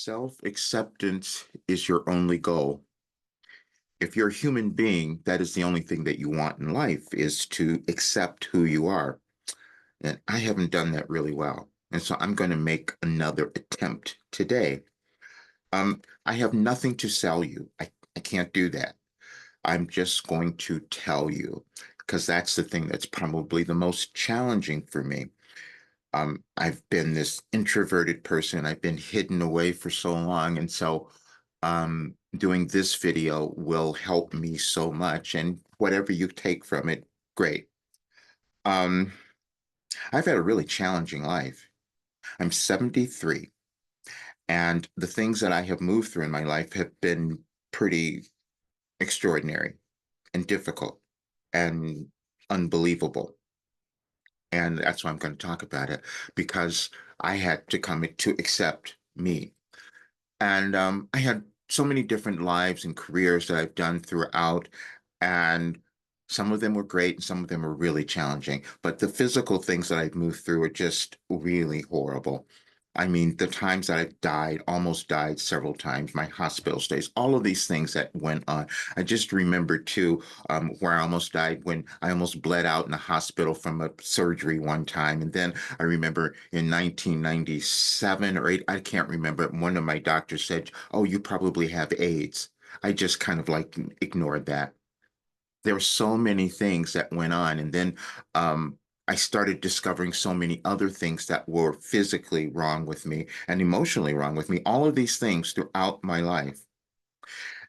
Self-acceptance is your only goal. If you're a human being, that is the only thing that you want in life is to accept who you are. And I haven't done that really well. And so I'm going to make another attempt today. I have nothing to sell you. I can't do that. I'm just going to tell you because that's the thing that's probably the most challenging for me. I've been this introverted person. I've been hidden away for so long. And so doing this video will help me so much. And whatever you take from it, great. Um, I've had a really challenging life. I'm 73, and the things that I have moved through in my life have been pretty extraordinary and difficult and unbelievable. And that's why I'm going to talk about it because I had to come to accept me. And I had so many different lives and careers that I've done throughout, and some of them were great and some of them were really challenging. But the physical things that I've moved through are just really horrible. I mean, the times that I've died, almost died several times, my hospital stays, all of these things that went on. I just remember too, where I almost died when I almost bled out in the hospital from a surgery one time. And then I remember in 1997 or 8, I can't remember, one of my doctors said, "Oh, you probably have AIDS." I just kind of like ignored that. There were so many things that went on. And then I started discovering so many other things that were physically wrong with me and emotionally wrong with me, all of these things throughout my life.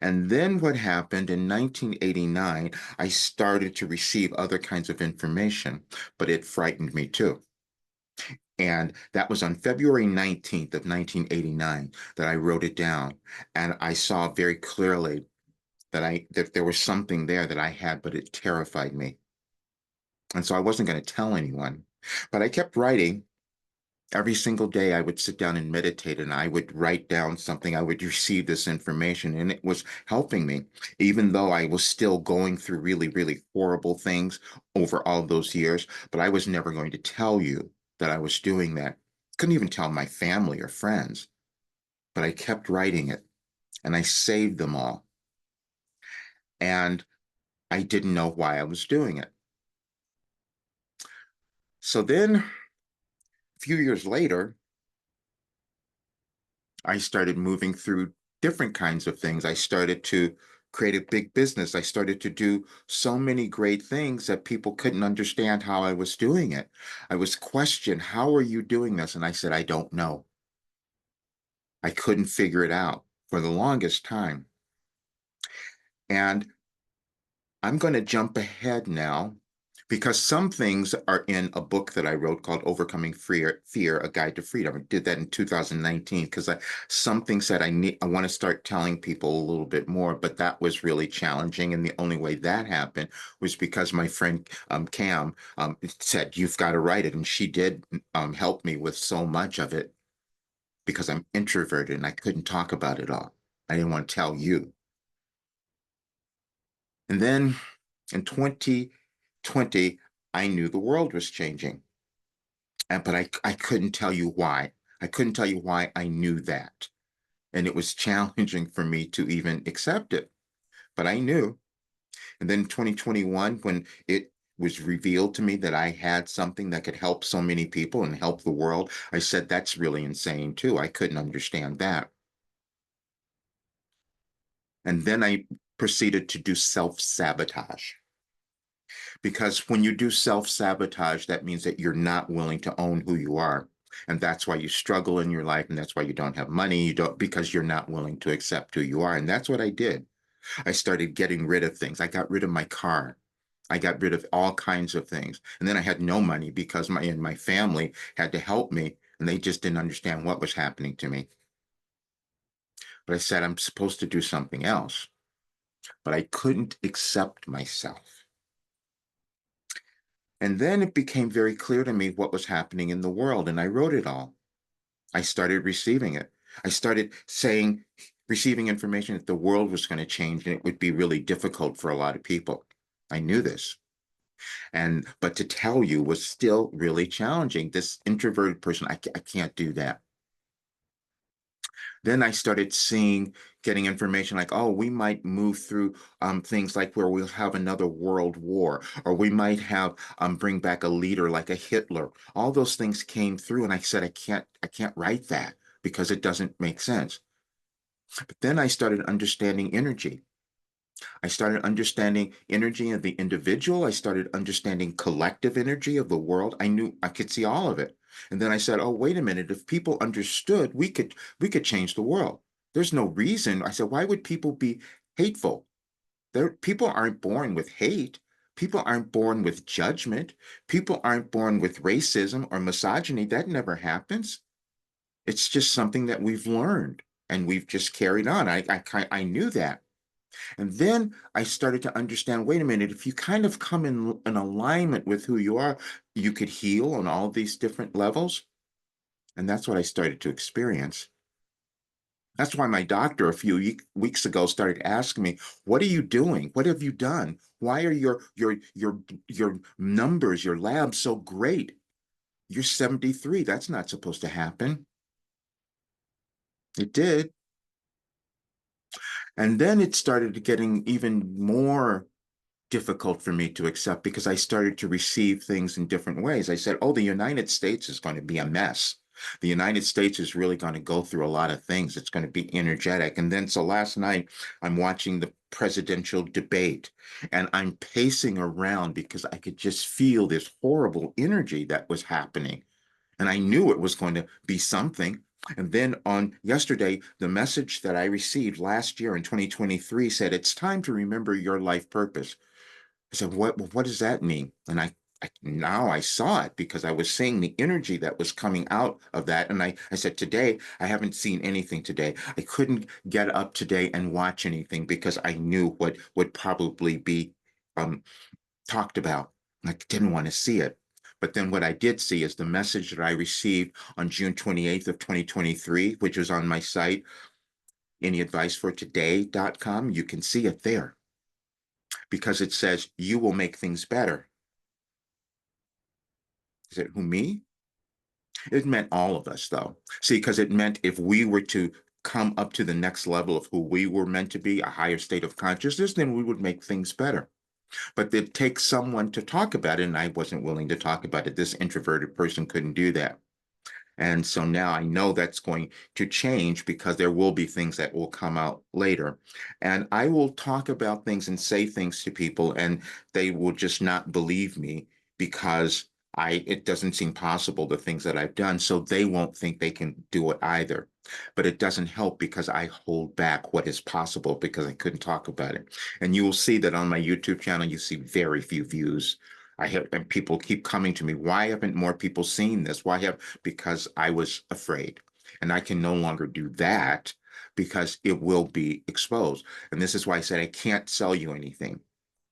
And then what happened in 1989, I started to receive other kinds of information, but it frightened me too. And that was on February 19th of 1989 that I wrote it down. And I saw very clearly that there was something there that I had, but it terrified me. And so I wasn't going to tell anyone. But I kept writing. Every single day I would sit down and meditate and I would write down something. I would receive this information and it was helping me, even though I was still going through really, really horrible things over all those years. But I was never going to tell you that I was doing that. Couldn't even tell my family or friends, but I kept writing it and I saved them all. And I didn't know why I was doing it. So then a few years later, I started moving through different kinds of things. I started to create a big business. I started to do so many great things that people couldn't understand how I was doing it. I was questioned, "How are you doing this?" And I said, "I don't know." I couldn't figure it out for the longest time. And I'm going to jump ahead now because some things are in a book that I wrote called Overcoming Fear, A Guide to Freedom. I did that in 2019 because some things that I want to start telling people a little bit more, but that was really challenging. And the only way that happened was because my friend Cam said, "You've got to write it." And she did help me with so much of it because I'm introverted and I couldn't talk about it all. I didn't want to tell you. And then in 2020, I knew the world was changing, but I couldn't tell you why. I couldn't tell you why I knew that. And it was challenging for me to even accept it, but I knew. And then 2021, when it was revealed to me that I had something that could help so many people and help the world, I said, that's really insane too. I couldn't understand that. And then I proceeded to do self-sabotage. Because when you do self-sabotage, that means that you're not willing to own who you are. And that's why you struggle in your life. And that's why you don't have money. You don't, because you're not willing to accept who you are. And that's what I did. I started getting rid of things. I got rid of my car. I got rid of all kinds of things. And then I had no money because my family had to help me. And they just didn't understand what was happening to me. But I said, I'm supposed to do something else. But I couldn't accept myself. And then it became very clear to me what was happening in the world, and I wrote it all. I started receiving it. I started receiving information that the world was going to change and it would be really difficult for a lot of people. I knew this. But to tell you was still really challenging. This introverted person, I can't do that. Then I started getting information like, oh, we might move through things like where we'll have another world war, or we might have bring back a leader like a Hitler. All those things came through, and I said, I can't write that because it doesn't make sense. But then I started understanding energy. I started understanding energy of the individual. I started understanding collective energy of the world. I knew I could see all of it. And then I said, "Oh, wait a minute. If people understood, we could change the world. There's no reason." I said, "Why would people be hateful? People aren't born with hate. People aren't born with judgment. People aren't born with racism or misogyny. That never happens. It's just something that we've learned and we've just carried on." I knew that. And then I started to understand, wait a minute, if you kind of come in alignment with who you are, you could heal on all these different levels. And that's what I started to experience. That's why my doctor a few weeks ago started asking me, "What are you doing? What have you done? Why are your numbers, your labs so great? You're 73. That's not supposed to happen." It did. And then it started getting even more difficult for me to accept because I started to receive things in different ways. I said, oh, the United States is going to be a mess. The United States is really going to go through a lot of things. It's going to be energetic. And then, so last night, I'm watching the presidential debate and I'm pacing around because I could just feel this horrible energy that was happening. And I knew it was going to be something. And then on yesterday, the message that I received last year in 2023 said, it's time to remember your life purpose. I said, what does that mean? And now I saw it because I was seeing the energy that was coming out of that. And I said, today, I haven't seen anything today. I couldn't get up today and watch anything because I knew what would probably be um, talked about. I didn't want to see it. But then what I did see is the message that I received on June 28th of 2023, which was on my site, anyadvicefortoday.com. You can see it there because it says you will make things better. Is it who, me? It meant all of us, though. See, because it meant if we were to come up to the next level of who we were meant to be, a higher state of consciousness, then we would make things better. But it takes someone to talk about it, and I wasn't willing to talk about it. This introverted person couldn't do that. And so now I know that's going to change because there will be things that will come out later. And I will talk about things and say things to people, and they will just not believe me because it doesn't seem possible the things that I've done. So they won't think they can do it either. But it doesn't help because I hold back what is possible because I couldn't talk about it. And you will see that on my YouTube channel, you see very few views. I have, and people keep coming to me. Why haven't more people seen this? Why have because I was afraid. And I can no longer do that because it will be exposed. And this is why I said I can't sell you anything.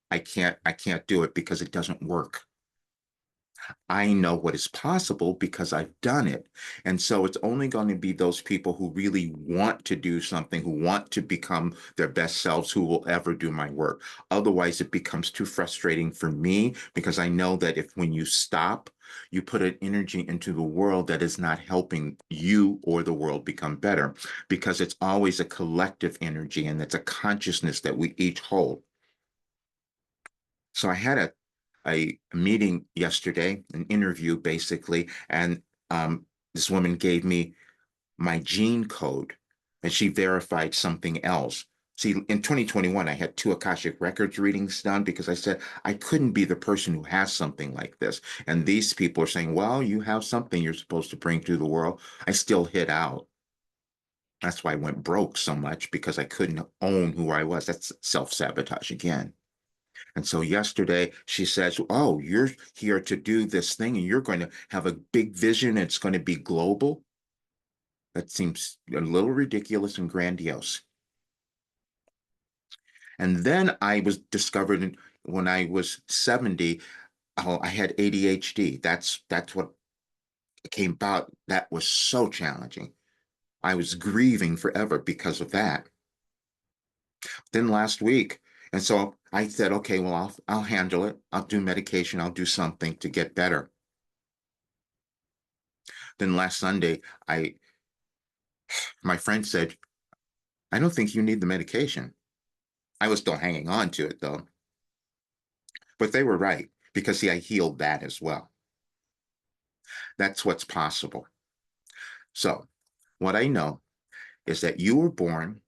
I can't do it because it doesn't work. I know what is possible because I've done it. And so it's only going to be those people who really want to do something, who want to become their best selves, who will ever do my work. Otherwise, it becomes too frustrating for me because I know that if when you stop, you put an energy into the world that is not helping you or the world become better because it's always a collective energy and it's a consciousness that we each hold. So I had a meeting yesterday, an interview basically, and this woman gave me my gene code and she verified something else. See, in 2021, I had two Akashic Records readings done because I said I couldn't be the person who has something like this. And these people are saying, well, you have something you're supposed to bring to the world. I still hid out. That's why I went broke so much because I couldn't own who I was. That's self-sabotage again. And so yesterday she says, oh, you're here to do this thing and you're going to have a big vision. It's going to be global. That seems a little ridiculous and grandiose. And then I was discovered when I was 70, oh, I had ADHD. That's what came about. That was so challenging. I was grieving forever because of that. Then last week, and so I said, okay, well, I'll handle it. I'll do medication. I'll do something to get better. Then last Sunday, I My friend said, I don't think you need the medication. I was still hanging on to it though. But they were right because, see, I healed that as well. That's what's possible. So, what I know is that you were born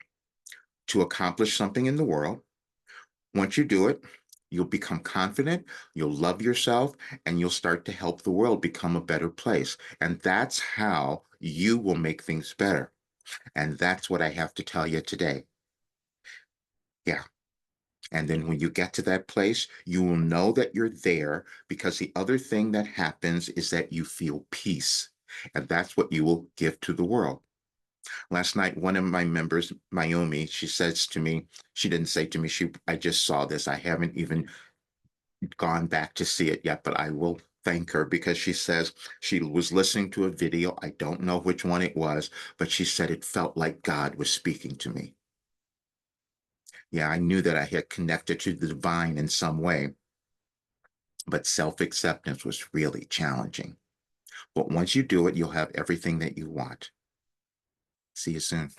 to accomplish something in the world. Once you do it, you'll become confident, you'll love yourself, and you'll start to help the world become a better place. And that's how you will make things better. And that's what I have to tell you today. Yeah. And then when you get to that place, you will know that you're there because the other thing that happens is that you feel peace. And that's what you will give to the world. Last night, one of my members, Mayumi, she says to me, she didn't say to me, I just saw this. I haven't even gone back to see it yet, but I will thank her because she says she was listening to a video. I don't know which one it was, but she said it felt like God was speaking to me. Yeah, I knew that I had connected to the divine in some way, but self acceptance was really challenging. But once you do it, you'll have everything that you want. See you soon.